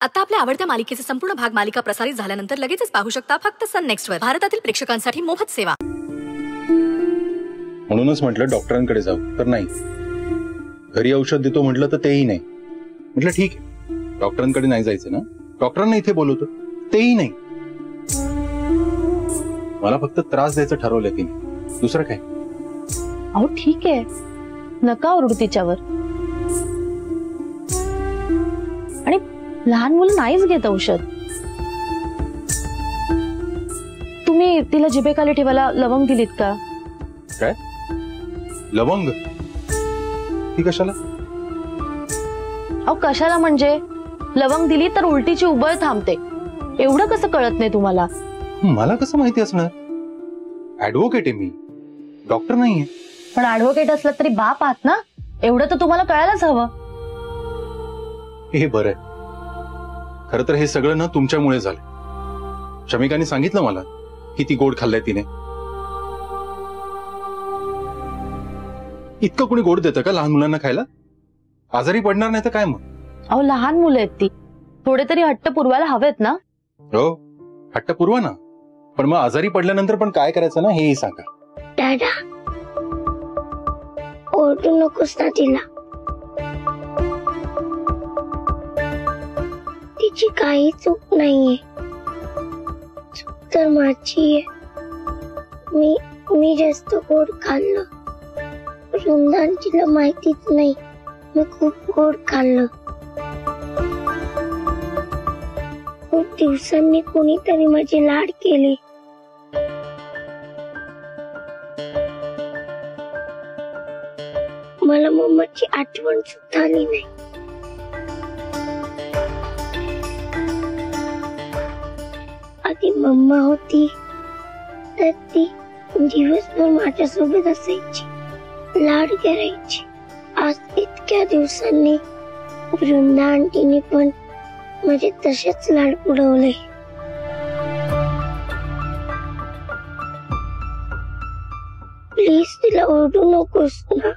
आता आपल्या आवडत्या मालिकेचे संपूर्ण भाग मालिका प्रसारित झाल्यानंतर लगेचच पाहू शकता फक्त सन नेक्स्ट वर. भारतातील प्रेक्षकांसाठी मोफत सेवा. म्हणूनच म्हटलं डॉक्टरांकडे जाऊ, तर नाही. घरी औषध देतो म्हटलं तर तेही नाही. म्हटलं ठीक आहे, डॉक्टरांकडे नाही जायचं ना, डॉक्टरांना इथे बोलवतो, तेही नाही. मला फक्त त्रास द्यायचं ठरवलं तिने, दुसरं काय. अहो ठीक आहे, नका ओरडू तिच्यावर. आणि लहान मुलं नाहीच घेत औषध. तुम्ही तिला जिभेखाली ठेवायला लवंग दिलीत का? काय लवंग? ती कशाला? अहो कशाला म्हणजे, लवंग दिली तर उलटीची उबळ थांबते. एवढं कसं कळत नाही तुम्हाला? मला कसं माहिती असणार? ऍडव्होकेट आहे मी, डॉक्टर नाहीये. पण ऍडव्होकेट असलं तरी बाप आहात ना, एवढं तर तुम्हाला कळायलाच हवं. हे बरं. खरं तर हे सगळं ना तुमच्यामुळे झालं. शमिकाने सांगितलं मला की ती गोड खाल्लंय तिने. इतकं कोणी गोड देतं का लहान मुलांना खायला? आजारी पडणार नाही तर काय मग? अहो लहान मुलं आहेत ती, थोडे तरी हट्ट पुरवायला हवेत ना. हो, हट्ट पुरवा ना, पण मग आजारी पडल्यानंतर पण काय करायचं ना हेही सांगा. दादा, ओरडू नकोस ना तिला. तिची काही चूक नाहीये, चूक तर माझी आहे. मी जास्त गोड खाल्लं. वृंदान तिला माहितीच नाही मी खूप गोड खाल्लं. खूप दिवसांनी कोणीतरी माझे लाड केले. मला मम्माची आठवण सुद्धा आली नाही. आधी मम्मा होती तर ती दिवसभर माझ्यासोबत असायची, लाड करायची. आज इतक्या दिवसांनी वृंदा आंटीने पण माझे तसेच लाड पुरवले. प्लीज तिला ओरडू नकोस ना.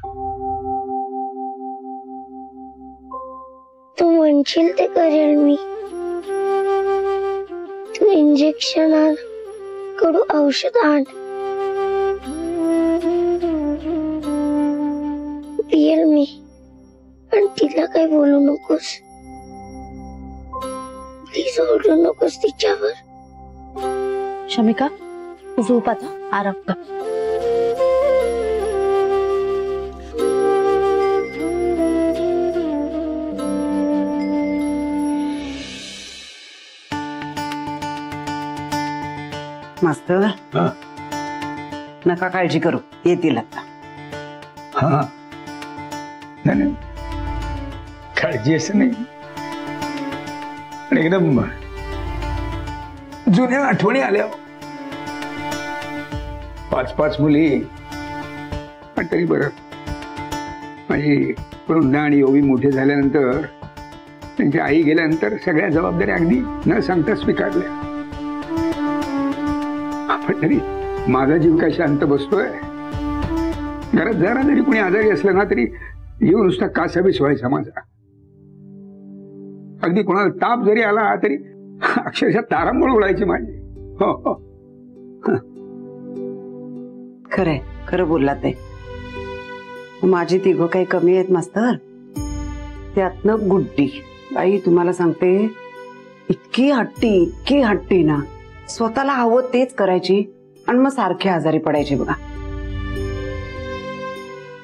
तू म्हणशील ते करेल मी. तू इंजेक्शन आण, कडू औषध आण, पियल मी. पण तिला काही बोलू नकोस. प्लीज ओरडू नकोस तिच्यावर. शमिका झोप आता, आराम कर. मास्तर नका काळजी करू, येतील आता. हा नाही, काळजी असं नाही, एकदम जुन्या आठवणी आल्या. 5 मुली, पण तरी बरं. माझी वृंदा आणि ओवी मोठे झाल्यानंतर, त्यांची आई गेल्यानंतर सगळ्या जबाबदाऱ्या अगदी न सांगता स्वीकारल्या. पण तरी माझा जीव काय शांत बसतोय? घरात जरा जरी कोणी आजारी असलं ना तरी जीव नुसता कासावीस व्हायचा माझा. अगदी कोणाला ताप जरी आला तरी अक्षरशः तारांबळ उडायची माझी. हो हो, खरंय, खरं बोलला ते. माझी तिघं काही कमी आहेत मास्तर. त्यातनं गुड्डी बाई, तुम्हाला सांगते, इतकी हट्टी ना, स्वतःला हवं तेच करायची आणि मग सारखे आजारी पडायचे बघा.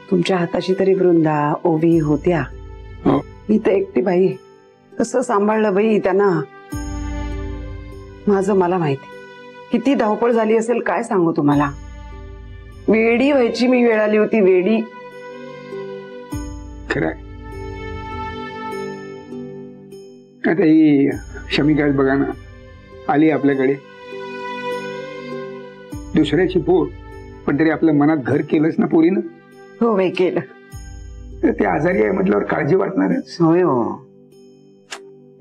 तुमच्या हाताशी तरी वृंदा ओवी होत्या, मी तर एकटी बाई. कसं सांभाळलं बाई त्यांना, माझं मला माहिती. किती धावपळ झाली असेल काय सांगू तुम्हाला. वेडी व्हायची मी वेळ आली होती, वेडी. खरंय. आता ही शमिका बघा ना, आली आपल्याकडे, दुसऱ्याची पोर, पण तरी आपल्या मनात घर केलंच ना पोरीनं. हो बाई, केलं. तर ते आजारी आहे म्हटल्यावर काळजी वाटणारच. होय हो.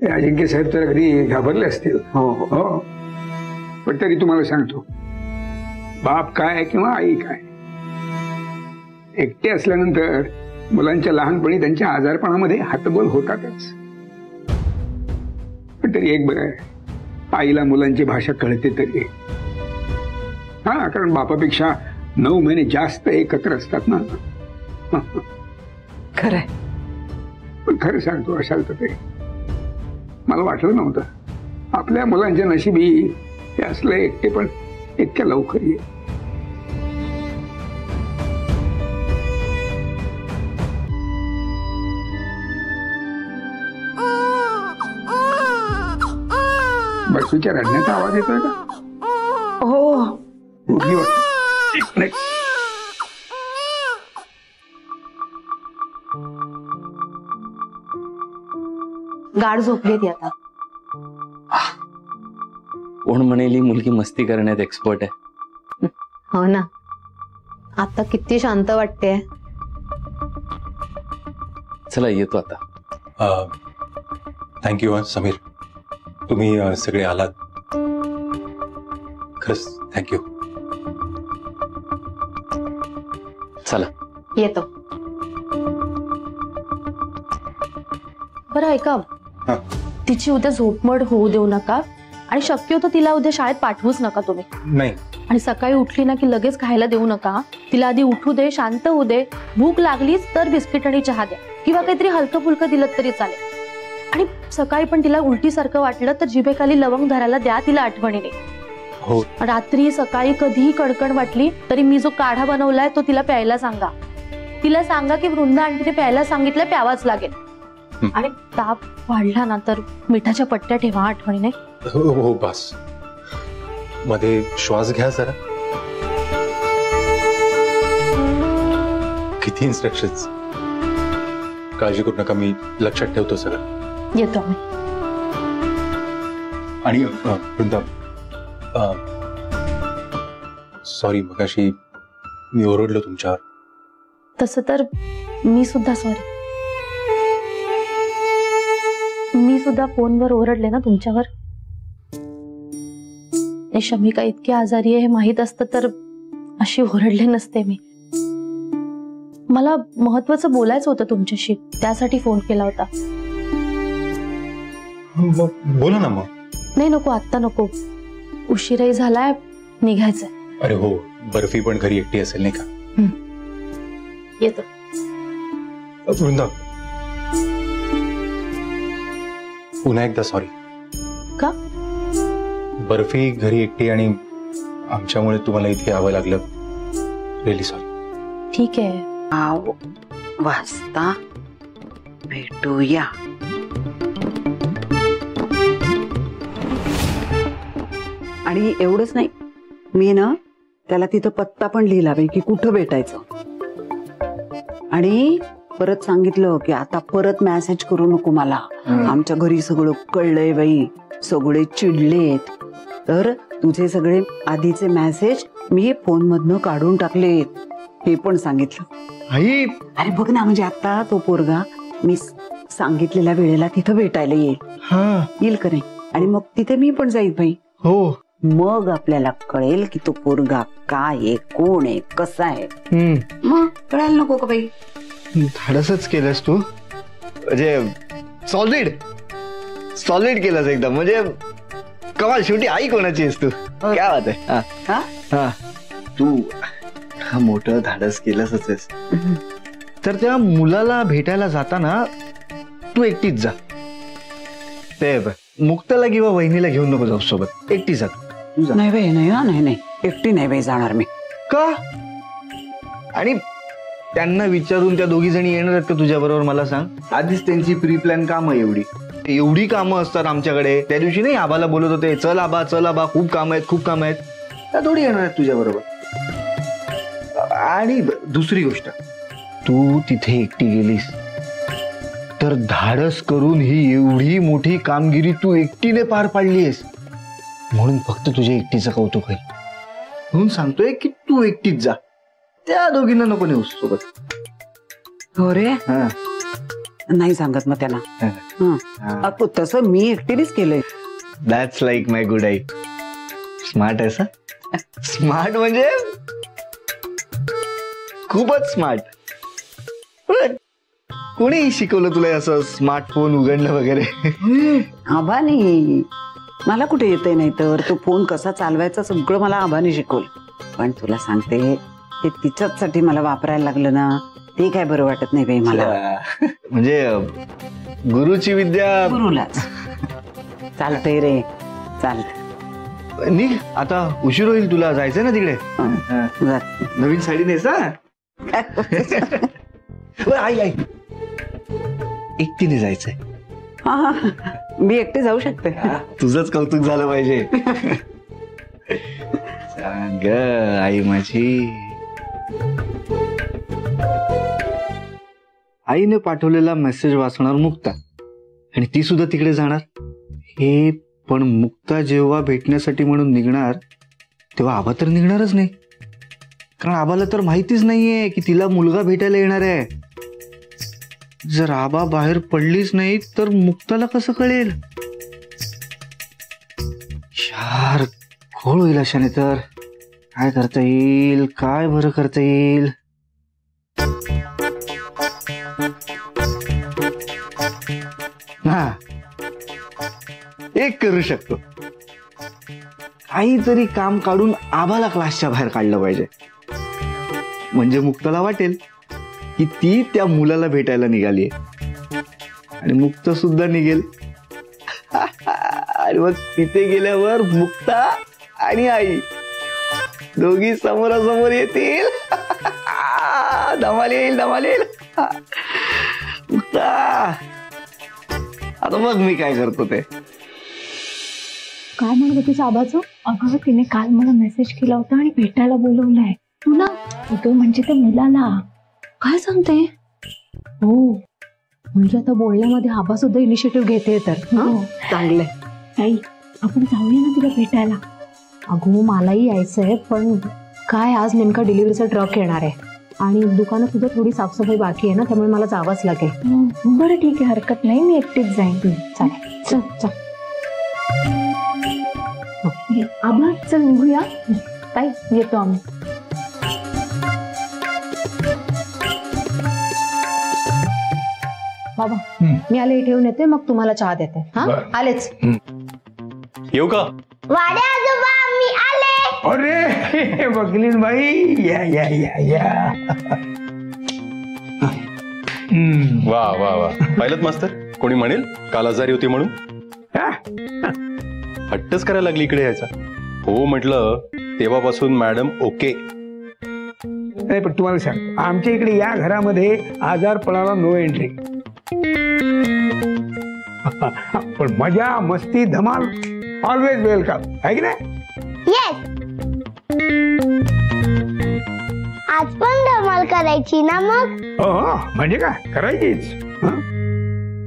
अजिंक्य साहेब तर अगदी घाबरले असतील. हो हो, पण तरी तुम्हाला सांगतो, बाप काय किंवा आई काय, एकटे असल्यानंतर मुलांच्या लहानपणी त्यांच्या आजारपणामध्ये हातबल होतातच. पण तरी एक बरं आहे, आईला मुलांची भाषा कळते तरी. हा, कारण बापापेक्षा 9 महिने जास्त एकत्र असतात ना. खरंय. पण खरं सांगतो असाल तर ते मला वाटलं नव्हतं आपल्या मुलांच्या नशिबी हे असलं एकटे पण इतक्या लवकर ये. बसूच्या रडण्याचा आवाज येतोय का? हो. उठली वाटतं. नाही. गाढ झोपली ती आता. कोण म्हणेल ही मुलगी मस्ती करण्यात एक्सपर्ट आहे. हो ना, आता किती शांत वाटते. चला येतो आता. थँक्यू समीर, तुम्ही सगळे आलात, खरंच थँक्यू. चला येतो. बरं ऐका, हा. तिची उद्या झोपमोड होऊ देऊ नका आणि शक्यतो तिला उद्या शाळेत पाठवूच नका तुम्ही. नाही. आणि सकाळी उठली ना की लगेच खायला देऊ नका. तिला आधी उठू दे, शांत होऊ दे. भूक लागलीच तर बिस्किट आणि चहा द्या किंवा काहीतरी हलकं फुलकं दिलं तरी चालेल. आणि सकाळी पण तिला उलटीसारखं वाटलं तर जिभेखाली लवंग धरायला द्या तिला आठवणीने. हो. रात्री सकाळी कधीही कडकड वाटली तरी मी जो काढा बनवलाय तो तिला प्यायला सांगा. तिला सांगा की वृंदा आंटीने प्यायला सांगितलं, प्यावाच लागेल. आणि ताप वाढला ना तर मिठाच्या पट्ट्या ठेवा आठवणीने. हो हो बस. मध्ये श्वास घ्या जरा. किती इन्स्ट्रक्शन्स. काळजी करू नका, मी लक्षात ठेवतो सगळं. येतो आम्ही. आणि वृंदा, सॉरी मगाशी मी ओरडलो तुमच्यावर. तसं तर मी सुद्धा सॉरी. मी सुद्धा फोनवर ओरडले ना तुमच्यावर. शमिका इतकी आजारी आहे हे माहित असतं तर अशी ओरडले नसते मी. मला महत्वाचं बोलायचं होतं तुमच्याशी, त्यासाठी फोन केला होता. बोला ना मग. नाही नको, आत्ता नको. उशीरही झालाय, निघायचंय. अरे हो, बर्फी पण घरी एकटी असेल नाही का. येतो. वृंदा, पुन्हा एकदा सॉरी. का? बर्फी घरी एकटी आणि आमच्यामुळे तुम्हाला इथे यावं लागलं. Really sorry. ठीक आहे. 9 वाजता भेटूया. आणि एवढंच नाही, मी ना त्याला तिथं पत्ता पण लिहिला बाई की कुठं भेटायचं. आणि परत सांगितलं की आता परत मेसेज करू नको मला. आमच्या घरी सगळं कळलंय बाई, सगळे चिडलेत. तर तुझे सगळे आधीचे मेसेज मी फोन मधनं काढून टाकलेत हे पण सांगितलं. आई, अरे बघ ना, म्हणजे आता तो पोरगा मी सांगितलेल्या वेळेला तिथं भेटायला येईल. हा येईल का नाही? आणि मग तिथे मी पण जाईल बाई. हो. मग आपल्याला कळेल की तो पोरगा काय आहे, कोण आहे, कसा आहे. मग कळायला नको का बाई? धाडसच केलंस तू. म्हणजे सॉलिड केलंस एकदम. म्हणजे कमाल. शेवटी आई कोणाची आहेस तू? काय बात आहे. हा? हा, तू मोठं धाडस केलंसच आहेस. तर त्या मुलाला भेटायला जाताना तू एकटीच जा. ते मुक्ताला किंवा वहिनीला घेऊन नको जाऊ सोबत. एकटी जा. नाही बाई, नाही एकटी नाही बाई जाणार मी. का? आणि त्यांना विचारून त्या दोघी जणी येणार आहेत का तुझ्या बरोबर मला सांग. आधीच त्यांची प्री प्लॅन कामं एवढी कामं असतात आमच्याकडे. त्या दिवशी नाही आबाला बोलत होते, चल आबा खूप काम आहेत. त्या थोडी येणार आहेत तुझ्या बरोबर. आणि दुसरी गोष्ट, तू तिथे एकटी गेलीस तर धाडस करून ही एवढी मोठी कामगिरी तू एकटीने पार पाडलीस. म्हणून फक्त तुझ्या एकटीचं कौतुक होईल. म्हणून सांगतोय की तू एकटीच जा. त्या दोघींना नको नेऊस सोबत. हो रे. नाही सांगत मग त्यांना. तसं मी एकटीनेच केलंय. That's like my good I. Smart आहे. स्मार्ट म्हणजे खूपच स्मार्ट. कोणी शिकवलं तुला असं स्मार्टफोन उघडणं वगैरे? आबानी. मला कुठे येते नाही तर तो फोन कसा चालवायचा सगळं मला आबानी शिकवलं. पण तुला सांगते ते तिच्यासाठी मला वापरायला लागलं ना ते काय बरं वाटत नाही बाई मला. म्हणजे गुरुची विद्या गुरुलाच. चालतंय रे चालत. निघ आता, उशीर होईल. तुला जायचंय ना तिकडे? नवीन साडी नेसा. आई आई एकटीने जायचंय. हा मी एकटे जाऊ शकते. तुझंच कौतुक झालं पाहिजे. सांग आई माझी. आईने पाठवलेला मेसेज वाचणार मुक्ता, आणि ती सुद्धा तिकडे जाणार. हे पण मुक्ता जेव्हा भेटण्यासाठी म्हणून निघणार तेव्हा आबा तर निघणारच नाही, कारण आबाला तर माहितीच नाहीये की तिला मुलगा भेटायला येणार आहे. जर आबा बाहेर पडलीच नाही तर मुक्ताला कसं कळेल? यार घोळ होईल अशाने. तर काय करता येईल? काय बरं करता येईल? हा, एक करू शकतो. काहीतरी काम काढून आबाला क्लासच्या बाहेर काढलं पाहिजे. म्हणजे मुक्ताला वाटेल की ती त्या मुलाला भेटायला निघाली आणि मुक्त सुद्धा निघेल. आणि मग तिथे गेल्यावर मुक्ता आणि आई दोघी समोरासमोर येतील. धमाल येईल, धमाल येईल. मुक्ता आता बघ मी काय करतो ते. काय म्हणत होतीस आबाचं? अगं तिने काल मला मेसेज केला होता आणि भेटायला बोलवलंय तुला. तो म्हणजे त्या मुलाला. काय सांगते? हो, म्हणजे आता बोलण्यामध्ये आबा सुद्धा इनिशिएटिव्ह घेते. तर चांगलंय. आई आपण जाऊया ना तिला भेटायला. अगो मलाही यायचंय, पण काय आज नेमका डिलिव्हरीचा ट्रक येणार आहे आणि दुकानात सुद्धा थोडी साफसफाई बाकी आहे ना, त्यामुळे मला जावंच लागेल. बरं ठीक आहे, हरकत नाही, मी एकटीच जाईन. चालेल, चल चल. आबा चल निघूया. ताई येतो आम्ही. बाबा मी आले ठेवून येते, मग तुम्हाला चहा देते. हा आलेच. येऊ का? वाडे आजोबा मी आले. अरे बघलीन बाई, या या या या. वा वा वा, पाहिलं मास्तर? कोणी म्हणेल काल आजारी होती म्हणून? हट्टच करायला लागली इकडे यायचा. हो म्हटलं तेव्हापासून मॅडम ओके. नाही पण तुम्हाला सांगतो, आमच्या इकडे या घरामध्ये आजारपणाला नो एंट्री. पण मजा मस्ती धमाल ऑलवेज वेलकम, आहे की नाही? येस, आज पण धमाल करायची ना मग? हो म्हणजे काय करायचीच.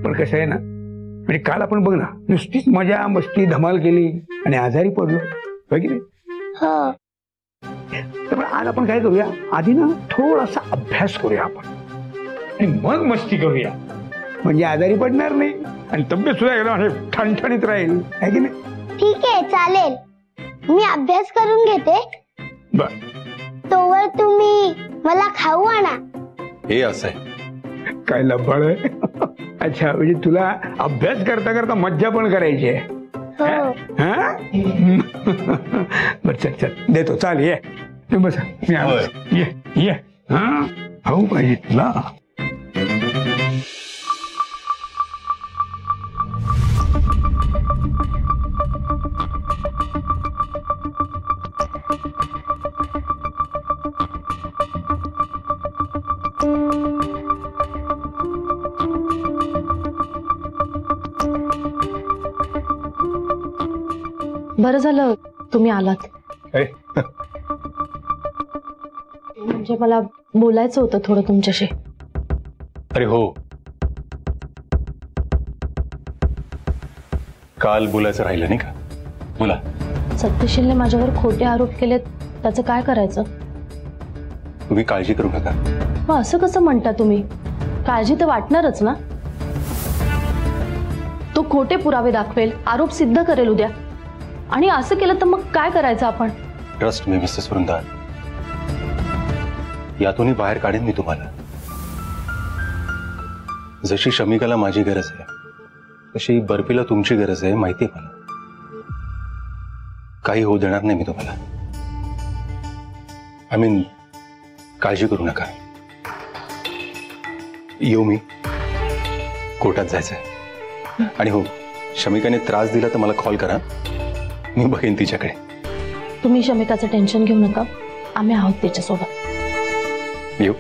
पण कसं आहे ना, म्हणजे काल आपण बघ ना नुसतीच मजा मस्ती धमाल केली आणि आजारी पडलो, आहे की नाही? हो. तर आज आपण काय करूया, आधी ना थोडासा अभ्यास करूया आपण आणि मग मस्ती करूया, म्हणजे आजारी पडणार नाही आणि तब्येत सुद्धा एकदम ठणठणीत राहील, आहे की नाही? ठीक आहे चालेल, मी अभ्यास करून घेते. बर, तोवर तुम्ही मला खाऊ आणा. हे असं आहे काय लबाड आहे. अच्छा, म्हणजे तुला अभ्यास करता करता मज्जा पण करायची आहे. हो. बर चल चल देतो, चाल ये बस. मी आलो. ये ये. हा खाऊ पाहिजे तुला. बरं झालं तुम्ही आलात. म्हणजे मला बोलायचं होतं थोडं तुमच्याशी. अरे हो, काल बोलायचं राहिलं नाही का? बोला. सत्यशीलने माझ्यावर खोटे आरोप केलेत, त्याचं काय करायचं? तुम्ही काळजी करू नका. मग असं कसं म्हणता तुम्ही? काळजी तर वाटणारच ना. तो खोटे पुरावे दाखवेल, आरोप सिद्ध करेल उद्या, आणि असं केलं तर मग काय करायचं आपण? ट्रस्ट मी मिसेस वृंदा, यातूनही बाहेर काढेन मी तुम्हाला. जशी शमिकाला माझी गरज आहे तशी बर्फीला तुमची गरज आहे, माहिती आहे मला. काही होऊ देणार नाही मी तुम्हाला. काळजी करू नका. येऊ मी. कोर्टात जायचंय. आणि हो, शमिकाने त्रास दिला तर मला कॉल करा, मी बघेन तिच्याकडे. तुम्ही शमिकाचं टेन्शन घेऊ नका, आम्ही आहोत त्याच्यासोबत. येऊ.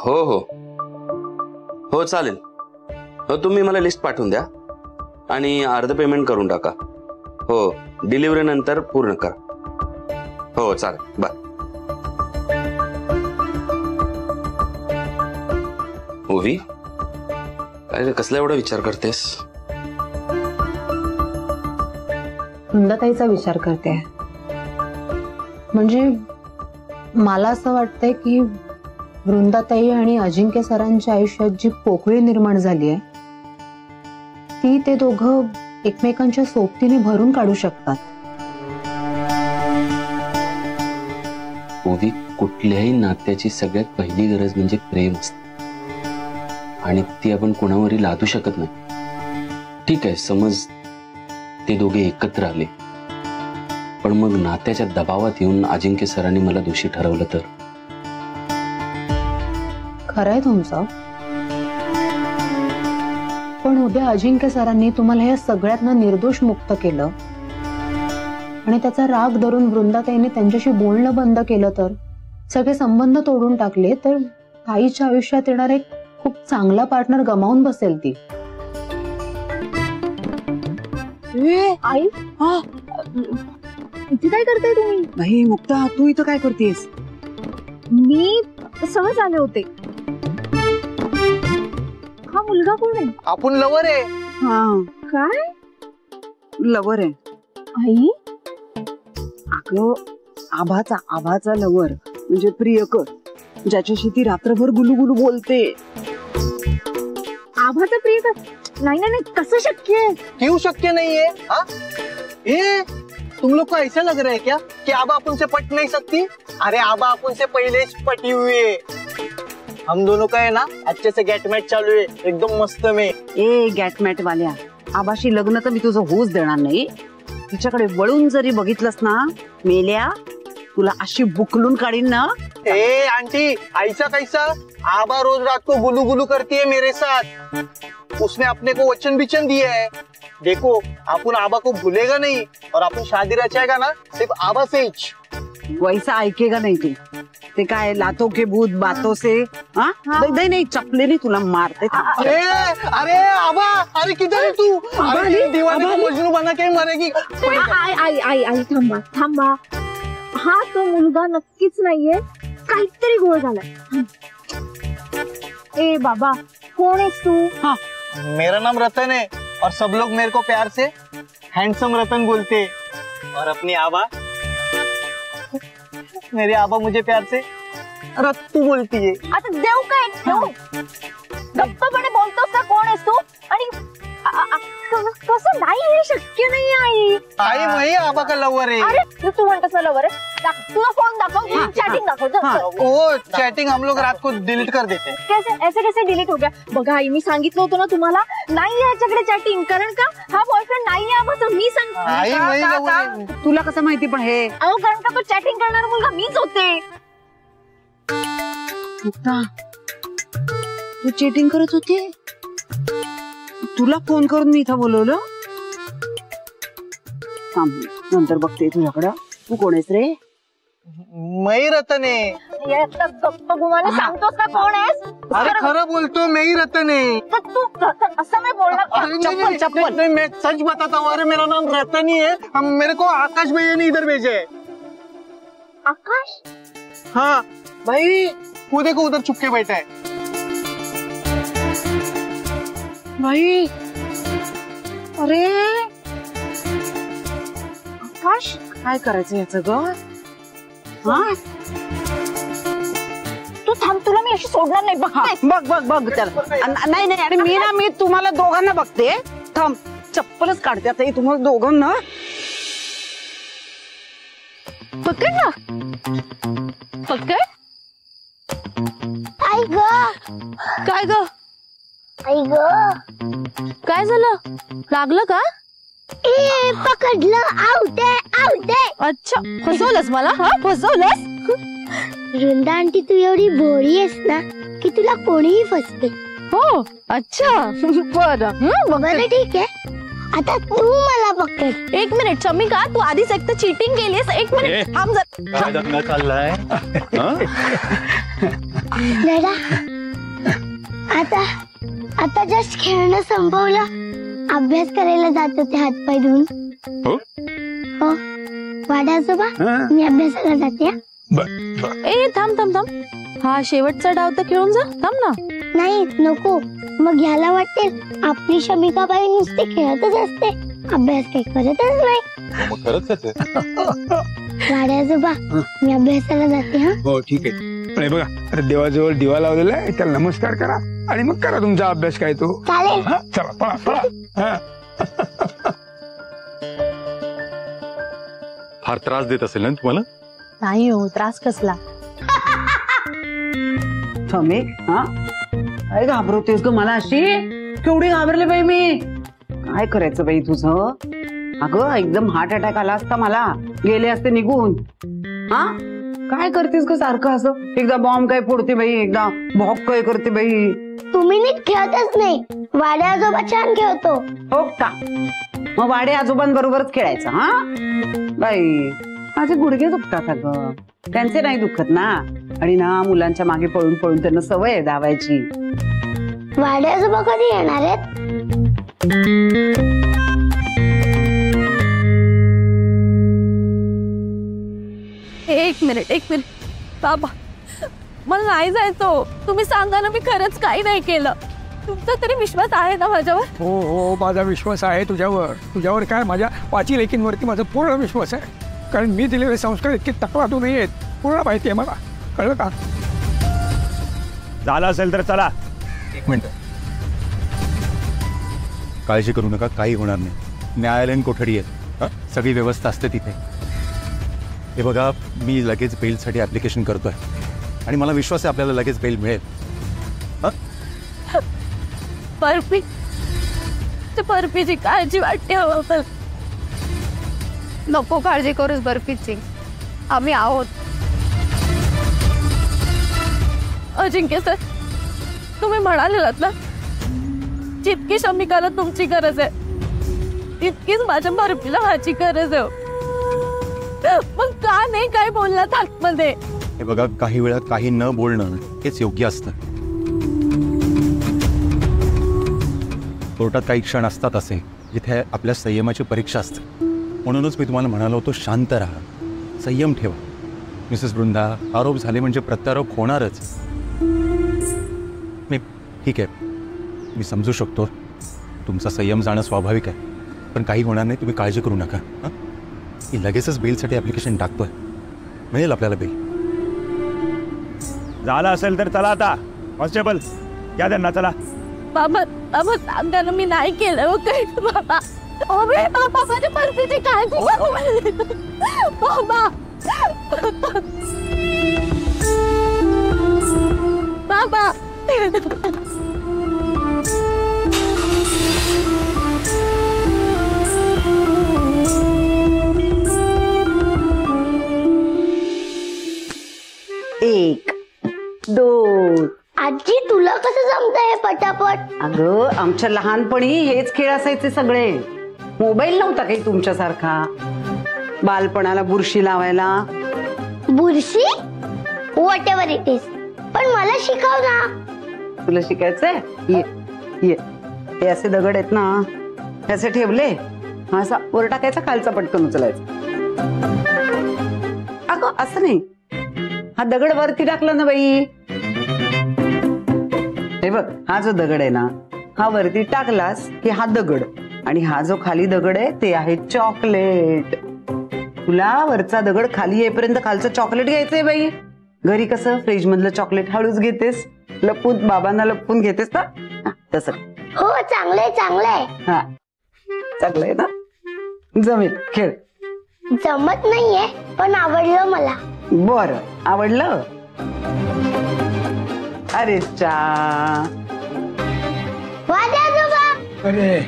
हो हो हो चालेल. हो तुम्ही मला लिस्ट पाठवून द्या आणि अर्ध पेमेंट करून टाका. हो डिलिव्हरी नंतर पूर्ण करा. हो चालेल. बाय. ओवी काय कसला एवढा विचार करतेस? वृंदाताईचा विचार करते. म्हणजे मला असं वाटतंय की वृंदाताई आणि अजिंक्य सरांच्या आयुष्यात जी पोकळी निर्माण झाली आहे ती ते दोघं एकमेकांच्या सोबतीने भरून काढू शकतात. ओवी कुठल्याही नात्याची सगळ्यात पहिली गरज म्हणजे प्रेम असते आणि ती आपण कोणावरही लादू शकत नाही. ठीक आहे, समज ते दोघे एकत्र आले पण मग नात्याच्या दबावात येऊन अजिंक्य सरांनी मला दोषी ठरवलं तर? खरंय तुमचं, पण उद्या अजिंक्य सरांनी तुम्हाला या सगळ्यातनं निर्दोष मुक्त केलं आणि त्याचा राग धरून वृंदाताईने त्यांच्याशी बोलणं बंद केलं तर, सगळे संबंध तोडून टाकले तर ताईच्या आयुष्यात येणार एक खूप चांगला पार्टनर गमावून बसेल ती. आई इथे काय करताय तुम्ही? नाही मुक्ता, तू इथं काय करतेस? मी सहज आले होते. हा मुलगा कोण आहे? आपण लवर आहे. हा काय लवर आहे आई? अगं आभाचा लवर म्हणजे प्रियकर, ज्याच्याशी ती रात्रभर गुलुगुलू बोलते. आभाचा प्रियकर? नहीं नहीं नहीं, कसं शक्य है? क्यों शक्य नहीं है? हाँ? ये तुम लोग को ऐसा लग रहा है क्या कि आबा अपन से पट नहीं सकती? अरे आबा अपन से पहले पटी हुई है. हम दोनों का है ना अच्छे से गेट मैच चालू है, एकदम मस्त में. ए गॅटमॅट वाल्या, आबाशी लग्न तर मी तुझं होऊच देणार नाही. तिच्याकडे वळून जरी बघितलंस ना मेल्या, तुला अशी बुकलून काढीन ना. ए आंटी, ऐसा कैसा? आबा रोज रात को गुलू गुलू करती है मेरे साथ. उसने अपने को वचन बिचन दिया है. देखो अपन आबा को भूलेगा नहीं और अपन शादी रचाएगा ना सिर्फ आबा से ही. वैसा ऐकेगा नहीं तू. ते काय लातो के भूत बातों से. नहीं नहीं, चपलेने तुला मारते. अरे आबा, अरे किधर है तू? अरे दीवाने को मजनू बना के मरेगी. आई थांबा थांबा. हा तो मुलगा नक्कीच नाहीये, काहीतरी घोळ झालाय. ए बाबा, कोण आहेस तू? हाँ, मेरा नाम रतन है और सब लोग मेरे को प्यार से हैंडसम रतन बोलते हैं. और अपनी आबा, मेरे आबा मुझे प्यार से रत्तू बोलती है. आता देव काय गप्पपणे बोलतोस का? कोण आहेस तू? आणि कसं नाही, हे शक्य नाही आई. आई मैं आबा का लवर है. अरे तू म्हणतोस ना लवर आहे? तुझा फोन दाखव, चॅटिंग दाखव. वो चैटिंग हम लोग रात को डिलीट कर देते हैं. कैसे ऐसे कैसे डिलीट हो गया? बघा आई, मी सांगितलं होतं ना तुम्हाला, नाही याच्याकडे चॅटिंग, कारण का हा बॉयफ्रेंड नाही आहे. मी सांग, तुला कसं माहिती? पण हे अहो, कारण का तो चॅटिंग करणारा मुलगा मीच होते. तू चॅटिंग करत होती? तुला फोन करून मी इथं बोलवलं? थांब, नंतर बघते तुझ्याकडं. तू कोण आहेस रे? मैं रतन है. गप्प गुमाने सांगतोस का कोण आहेस? अरे खरं बोलतो, मैं ही रतन है. तू असं नाही बोलणार. चप्पल. मैं सच बताता हूँ. अरे मेरा नाम रतन ही है. मेरे को आकाश भैया ने इधर भेजा है. आकाश? हाँ भाई, वो देखो उधर चुपके बैठा है. भाई, अरे आकाश काय करायचं याचं ग? तू थांब, तुला मी अशी सोडणार नाही. बघ त्याला. नाही आणि मी तुम्हाला दोघांना बघते. थांब, चप्पलच काढते आता तुम्हाला दोघांना. पकड ना, पकड. आई ग, काय ग, आई ग, काय झालं? लागलं का? ए पकडलं. आउट आहे. अच्छा, फसवलंस मला. हा, फसवलंस. वृंदा आंटी, तू एवढी भोळी आहेस ना की तुला कोणीही फसते. हो, अच्छा. बरं, बरं ठीक आहे. आता तू मला पकड. एक मिनिट शमिका, तू आधीच एक तर चिटिंग केलीस. एक मिनिट थांब जरा. काय दंगा चाललाय? दादा, आता जस्ट खेळणं संपवलं. अभ्यास करायला जात होते हातपाय धुवून. हो वाड्या आजोबा, मी अभ्यासाला जाते. ए थांब. हा शेवटचा डाव तर खेळून जा. थांब ना. नाही नको, मग ह्याला वाटेल आपली शमिकाबाई नुसती खेळतच असते, अभ्यास काही करतच नाही. मग खरंच वाड्या आजोबा, मी अभ्यासाला जाते. हा हो ठीक आहे. पण बघा, आता देवाजवळ दिवा लावलेला आहे, त्याला नमस्कार करा आणि मग करा तुमचा अभ्यास. काय तो चालेल. चला पळा. फार त्रास देत असेल ना तुम्हाला? नाही हो, त्रास कसला. काय घाबरवतेस ग मला अशी? केवढी घाबरले बाई मी. काय करायचं बाई तुझं? अगं एकदम हार्ट अटॅक आला असता मला, गेले असते निघून. हा काय करतेस ग सारखं असं? एकदा बॉम्ब काय फोडते बाई, एकदा भॉक काय करते बाई. तुम्ही नीट खेळतच नाही. वाड्या आजोबा छान खेळतो. हो का? मग वाडे आजोबांबरोबरच खेळायचं. हा बाई, माझे गुडघे दुखतात अगं. त्यांचे नाही दुखत ना. आणि ना मुलांच्या मागे पळून पळून त्यांना सवय आहे धावायची. वाड्या आजोबा कधी येणार आहेत? एक मिनिट बाबा, मला नाही जायचं. तुम्ही सांगा ना, मी खरंच काही नाही केलं. तुमचा तरी विश्वास आहे ना माझ्यावर? हो, माझा विश्वास आहे तुझ्यावर काय, माझ्या 5 लेकींवरती माझा पूर्ण विश्वास आहे. कारण मी दिलेले संस्कार इतके तकलादू नाही आहेत. पूर्ण माहिती आहे मला. कळलं का? झालं असेल तर चला. एक मिनिट, काळजी करू नका, काही होणार नाही. न्यायालयीन कोठडी आहे, सगळी व्यवस्था असते तिथे. हे बघा, मी लगेच बेलसाठी ऍप्लिकेशन करतोय आणि मला विश्वास आहे आपल्याला लगेच बेल मिळेल. बर्फीची काळजी वाटते. हवं नको काळजी करूस बर्फीची, आम्ही आहोत. अजिंक्य सर, तुम्ही म्हणालेलात ना, जितकी शमिकाला तुमची गरज आहे तितकीच माझ्या बर्फीला माझी गरज आहे. मग का नाही काय बोललात आतमध्ये? हे बघा, काही वेळा काही न बोलणं हेच योग्य असतं. कोर्टात काही क्षण असतात असे जिथे आपल्या संयमाची परीक्षा असते. म्हणूनच मी तुम्हाला म्हणालो होतो, शांत राहा, संयम ठेवा. मिसेस वृंदा, आरोप झाले म्हणजे प्रत्यारोप होणारच. मी ठीक आहे, मी समजू शकतो तुमचा संयम जाणं स्वाभाविक आहे, पण काही होणार नाही. तुम्ही काळजी करू नका. मी लगेचच बेलसाठी ॲप्लिकेशन टाकतोय, मिळेल आपल्याला बेल. झालं असेल तर चला आता. कॉन्स्टेबल या त्यांना, चला. बाबा सांगा ना, मी नाही केलं हो काही. बाबा, बाबा माझ्या बर्फीची काळजी. बाबा बाबा एक, दोन. आजी, तुला कसं जमतंय पटापट? अगं, आमच्या लहानपणी हेच खेळ असायचे सगळे. मोबाईल नव्हता काही तुमच्यासारखा. बालपणाला बुरशी लावायला. बुरशी? व्हॉट एव्हर इट इज, पण मला शिकव ना. तुला शिकायचंय? ये, हे असे दगड आहेत ना, असे ठेवले, असा वर टाकायचा, खालचा पटकन उचलायचा. अगं असं नाही, हा दगड वरती टाकला ना बाई, हे बघ, हा जो दगड आहे ना, हा वरती टाकलास की हा दगड, आणि हा जो खाली दगड आहे ते आहे चॉकलेट. तुला वरचा दगड खाली येईपर्यंत खालचं चॉकलेट घ्यायचंय बाई. घरी कसं फ्रीज मधलं चॉकलेट हळूच घेतेस, लपून बाबांना लपून घेतेस ना, तसं. हो चांगलंय चांगलंय. हा चांगलंय ना, जमेल, खेळ. जमत नाहीये पण आवडलं मला. बर, आवडलं. अरे चा अरे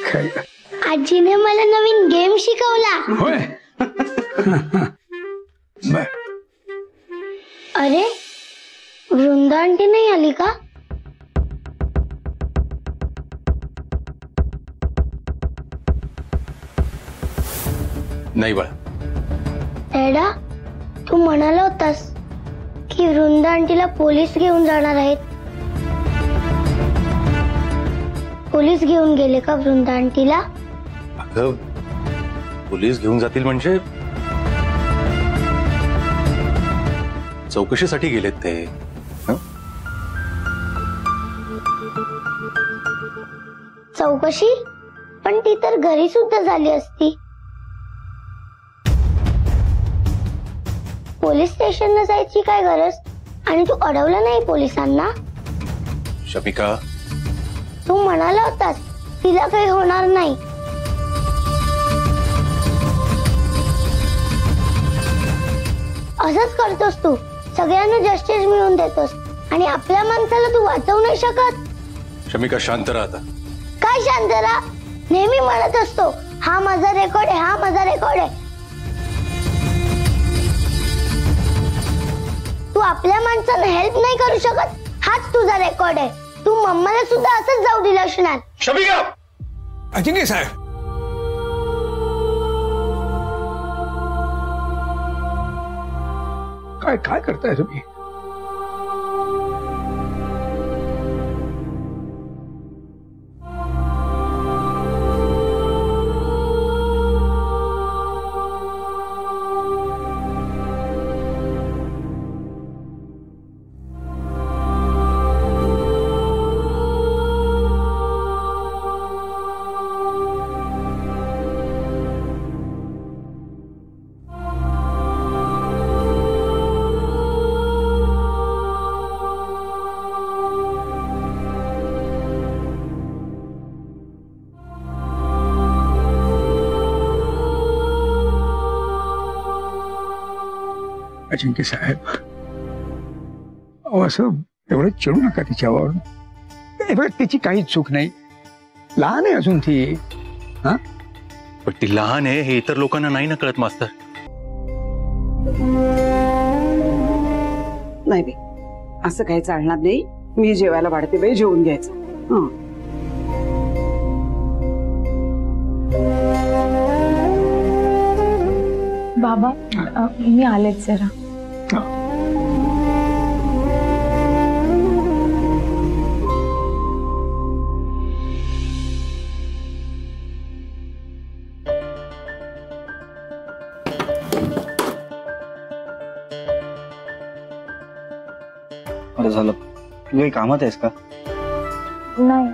काय आजीने मला नवीन गेम शिकवला. होय. बर. अरे वृंदा आंटी नाही आली का? नाही बाळा. डॅडा, तू म्हणाला होतास की वृंदा आंटीला पोलीस घेऊन जाणार आहेत. पोलीस घेऊन गेले का वृंदा आंटीला? अगं पोलीस घेऊन जातील म्हणजे चौकशीसाठी गेलेत ते. चौकशी? पण ती तर घरी सुद्धा झाली असती. पोलीस स्टेशनला जायची काय गरज? आणि तू अडवलं नाही पोलिसांना? शमिका, तू म्हणाला होतास तिला काही होणार नाही. असंच करतोस तू, सगळ्यांना जस्टिस मिळवून देतोस आणि आपल्या माणसाला तू वाचवू नाही शकत. शमिका शांत राहा आता. काय शांत राहा? नेहमी म्हणत असतो हा माझा रेकॉर्ड आहे, हा माझा रेकॉर्ड आहे. तू आपल्या माणसाला हेल्प नाही करू शकत, हाच तुझा रेकॉर्ड आहे. तू मम्माला सुद्धा असंच जाऊ दिलं असणार. शमिका, अजिंक्य साहेब, काय काय करताय तुम्ही? अजिंक्य साहेब, असं एवढं चिडू नका तिच्यावर. तिची काहीच चूक नाही, लहान आहे अजून ती. हा, पण ती लहान आहे हे इतर लोकांना नाही ना कळत मास्तर. नाही बे, असं काही चालणार नाही. मी जेवायला वाढते बाई, जेवून घ्यायचं. बाबा मी आलेच जरा. अरे झालं, तू काही कामात आहेस का? नाही.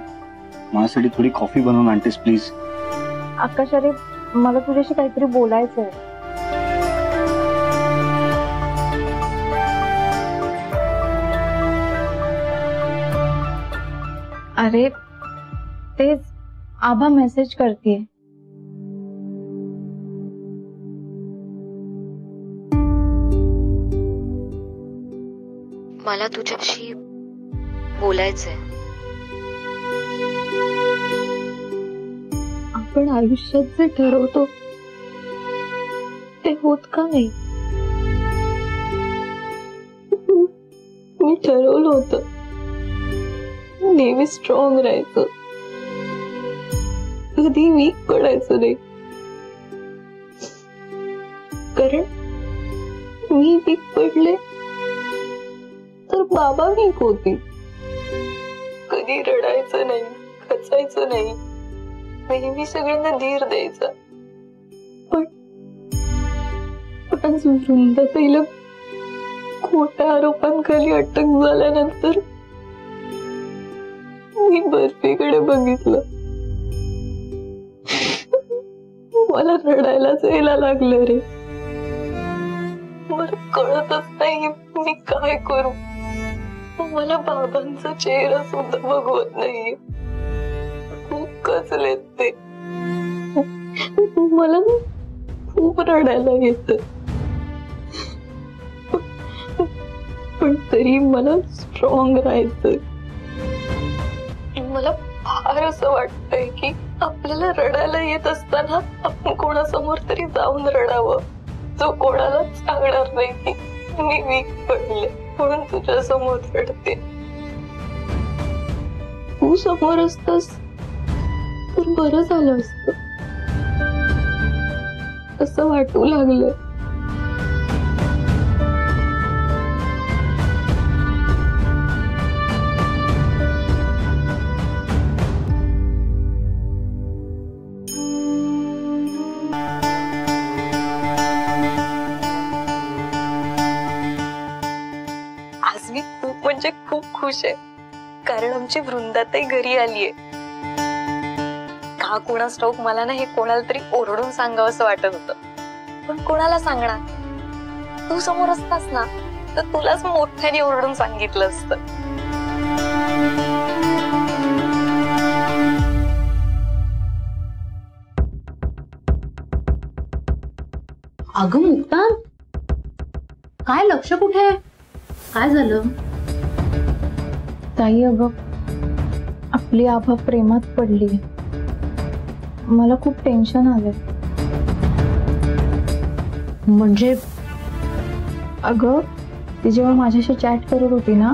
माझ्यासाठी थोडी कॉफी बनवून आणतेस प्लीज? आकाश, अरे मला तुझ्याशी काहीतरी बोलायचंय. अरे तेच आभा मेसेज करतीये. मला तुझ्याशी बोलायचंय. आपण आयुष्यात जे ठरवतो ते होत का नाही? मी ठरवलं होतं नेहमी स्ट्रॉंग राहायचं, कधी वीक पडायचं नाही. कारण मी वीक पडले तर बाबा वीक होती. कधी रडायचं नाही, खचायचं नाही, नेहमी सगळ्यांना धीर द्यायचा. पण आज वृंदाताईला खोट्या आरोपांखाली अटक झाल्यानंतर मी बर्फीकडे बघितलं. मला रडायलाच यायला लागलं रे. मला कळतच नाही मी काय करू. मला बाबांचा चेहरा सुद्धा बघवत नाहीये. खूप कचलेत ते. मला खूप रडायला येत, पण तरी मला स्ट्रॉंग राहायचं. मला फार असं वाटतंय की आपल्याला रडायला येत असताना आपण कोणासमोर तरी जाऊन रडावं, जो कोणाला सांगणार नाही की मी वीक पडले म्हणून तुझ्या समोर रडते. तू समोर असतस तर बरं झालं असत असं वाटू लागलं. आज मी खूप म्हणजे खूप खुश आहे, कारण आमची वृंदाताई घरी आलीये. का कोणास ठाऊक मला ना हे कोणाला तरी ओरडून सांगावं असं वाटत होतं, पण कोणाला सांगणार. तू समोर असतास ना तर तुलाच मोठ्याने ओरडून सांगितलं असतं. अगं मुक्ता, काय लक्ष कुठे आहे? काय झालं? ताई अगं, आपली आभा प्रेमात पडली. मला खूप टेन्शन आलंय. म्हणजे अगं, ती जेव्हा माझ्याशी चॅट करत होती ना,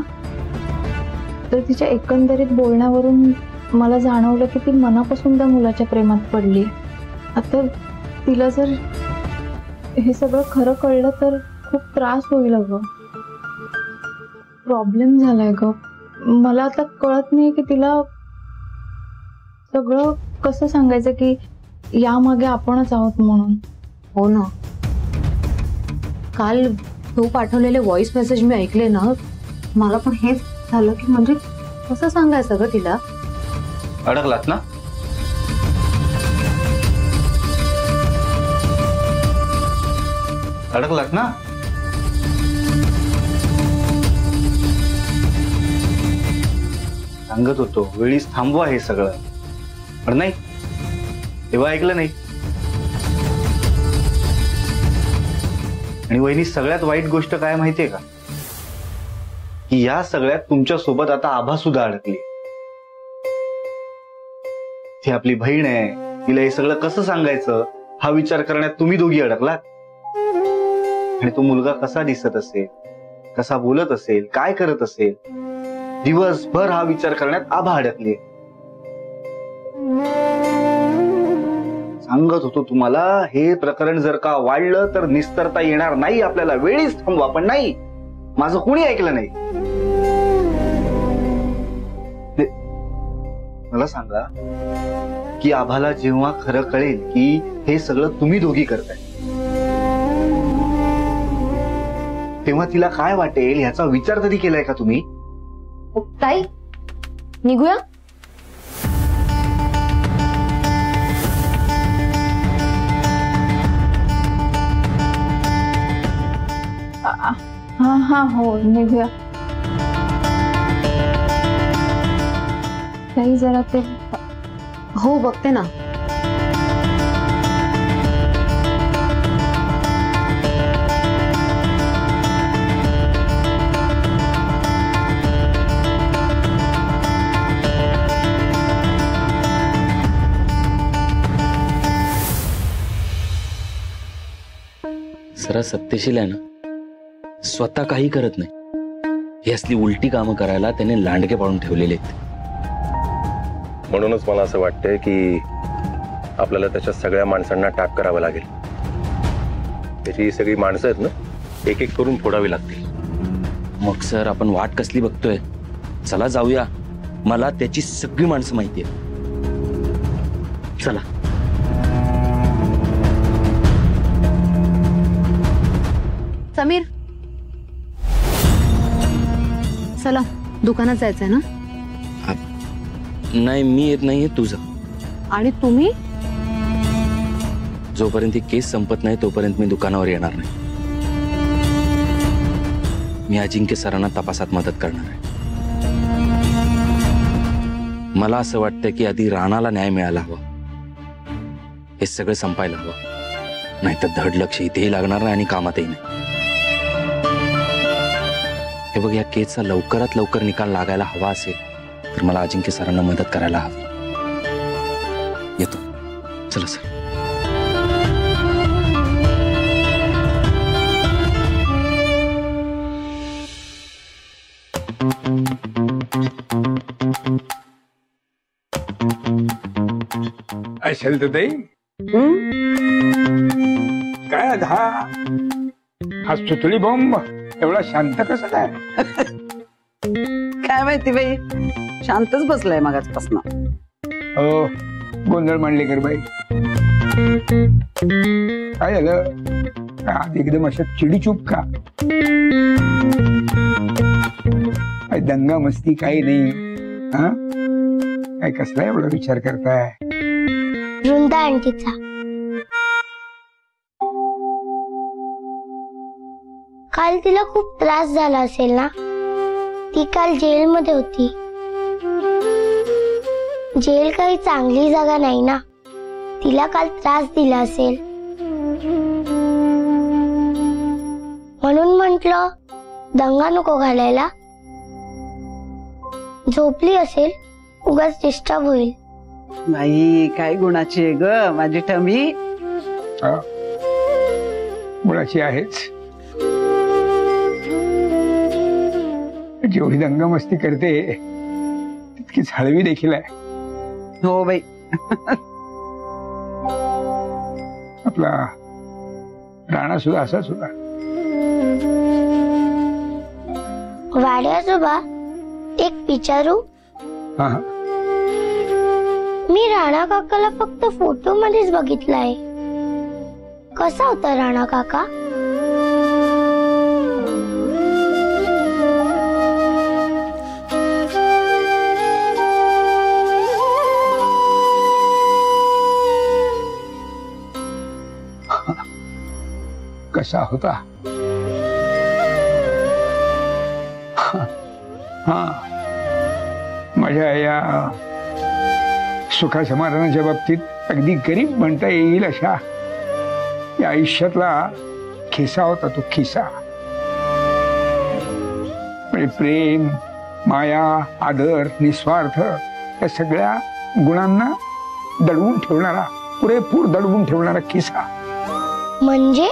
तर तिच्या एकंदरीत बोलण्यावरून मला जाणवलं की ती मनापासून त्या मुलाच्या प्रेमात पडली. आता तिला जर हे सगळं खरं कळलं तर खूप त्रास होईल. अगं, प्रॉब्लेम झालाय ग. मला आता कळत नाही की तिला सगळं कसं सांगायचं की यामागे आपणच आहोत म्हणून. हो ना, काल तू पाठवलेले व्हॉइस मेसेज मी ऐकले ना, मला पण हेच झालं की म्हणजे कसं सांगायचं ग तिला. अडकलात ना? अडकलात ना? सांगत होतो वेळीच थांबवा हे सगळं, पण नाही, तेव्हा ऐकलं नाही. आणि वहिनी, सगळ्यात वाईट गोष्ट काय माहितीये का, की या सगळ्यात तुमच्या सोबत आता आभा सुद्धा अडकली. ती आपली बहीण आहे, तिला हे सगळं कसं सांगायचं हा विचार करण्यात तुम्ही दोघी अडकलात. आणि तो मुलगा कसा दिसत असेल, कसा बोलत असेल, काय करत असेल, दिवसभर हा विचार करण्यात आभा अडकली. सांगत होतो तुम्हाला, हे प्रकरण जर का वाढलं तर निस्तरता येणार नाही आपल्याला. वेळीच थांबवा, पण नाही, माझं कोणी ऐकलं नाही. मला सांगा की आभाला जेव्हा खरं कळेल की हे सगळं तुम्ही दोघी करताय, तेव्हा तिला काय वाटेल ह्याचा विचार तरी केलाय का तुम्ही? ताई, निघूया. हा हा, हो, निघूया. ताई जरा ते. हो, बघते ना. सरा सत्यशील आहे ना, स्वतः काही करत नाही. ही असली उलटी कामं करायला त्याने लांडगे पाडून ठेवलेले आहेत. म्हणूनच मला असं वाटतंय की आपल्याला त्याच्या सगळ्या माणसांना टॅप करावं लागेल. त्याची सगळी माणसं आहेत ना, एक एक करून फोडावी लागतील. मग सर, आपण वाट कसली बघतोय? चला जाऊया. मला त्याची सगळी माणसं माहिती आहे. चला. समीर, चला, दुकानात जायचंय ना? नाही, मी येत नाहीये, तुझं. आणि तुम्ही? जोपर्यंत ही केस संपत नाही तोपर्यंत मी दुकानावर येणार नाही. मी अजिंक्य सरांना तपासात मदत करणार आहे. मला असं वाटतं की आधी राणाला न्याय मिळायला हवा. हे सगळं संपायला हवं, नाहीतर धड लक्ष इथेही लागणार नाही आणि कामातही नाही. हे बघ, या केसचा लवकरात लवकर निकाल लागायला हवा असेल तर मला अजिंक्य सरांना मदत करायला हवी. येतो. चला सर. असेल तर ताई काय हा सुतळी बॉम्ब एवढा शांत कसा काय? काय माहिती बाई, शांतच बसलाय मगाचपासून. हो, गोंधळ मांडलेकर बाई. काय झालं? आज एकदम अशा चिडीचूप का? काय दंगा मस्ती काही नाही? हा, काय कसला एवढा विचार करताय? वृंदा आंटीचा. काल तिला खूप त्रास झाला असेल ना? ती काल जेलमध्ये होती. जेल काही चांगली जागा नाही ना, तिला काल त्रास दिला असेल म्हणून म्हंटल दंगा नको घालायला. झोपली असेल, उगाच डिस्टर्ब होईल. बाई काय गुणाची आहे ग माझी टमी. गुणाची आहेच. जेवढी दंगा मस्ती करते तितकीच हळवी देखील आहे. हो बाई. आपला राणा सुद्धा असाच होता. वाड्याजोबा, एक विचारू? हा, मी राणा काकाला फक्त फोटो मध्येच बघितलाय. कसा होता राणा काका? कसा होता? हा, माझ्या या सुखा समाधानाच्या बाबतीत अगदी गरीब म्हणता येईल अशा या आयुष्यातला खिसा होता तो. खिसा म्हणजे प्रेम, माया, आदर, निस्वार्थ या सगळ्या गुणांना दडवून ठेवणारा, पुरेपूर दडवून ठेवणारा खिसा. म्हणजे?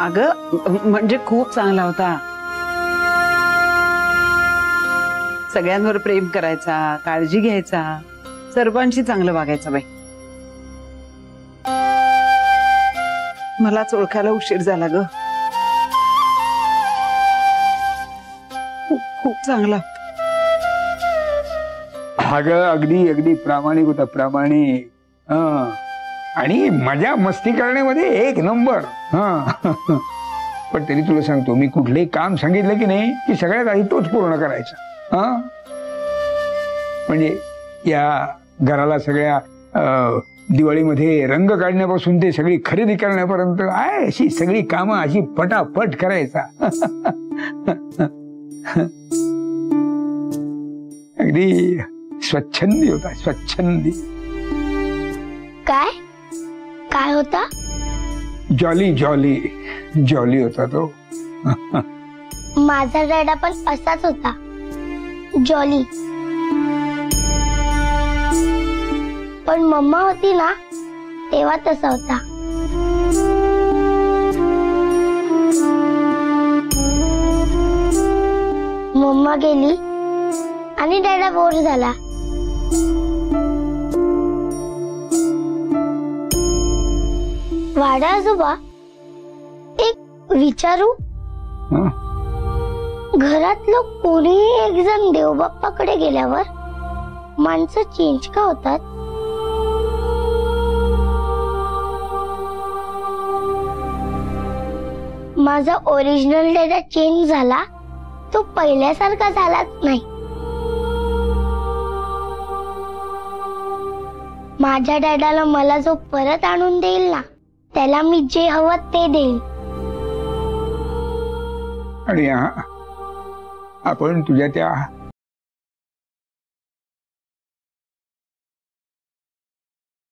अगं म्हणजे खूप चांगला होता. सगळ्यांवर प्रेम करायचा, काळजी घ्यायचा, सर्वांशी चांगलं वागायचं. बाई मलाच ओळखायला उशीर झाला ग. खूप चांगला. अगं अगदी अगदी प्रामाणिक होता, प्रामाणिक. आणि मजा मस्ती करण्यामध्ये एक नंबर. पण तरी तुला सांगतो, मी कुठलंही काम सांगितलं की नाही की सगळ्यात आधी तोच पूर्ण करायचा. म्हणजे या घराला सगळ्या दिवाळीमध्ये रंग काढण्यापासून ते सगळी खरेदी करण्यापर्यंत आहे अशी सगळी कामं अशी पटापट करायचा. अगदी स्वच्छंदी होता, स्वच्छंदी. काय काय होता? जॉली जॉली जॉली होता तो. माझा डॅडा पण असाच होता, जॉली. पण मम्मा होती ना तेव्हा तसा होता. मम्मा गेली आणि डॅडा बोर झाला. वाडा आजोबा, एक विचारू? घरातलं कोणीही एक जण देवबाप्पाकडे गेल्यावर माणसं चेंज का होतात? माझा ओरिजिनल डॅडा चेंज झाला, तो पहिल्यासारखा झालाच नाही. माझ्या डॅडाला मला जो परत आणून देईल ना त्याला मी जे हवं ते देईल. आणि आपण तुझ्या त्या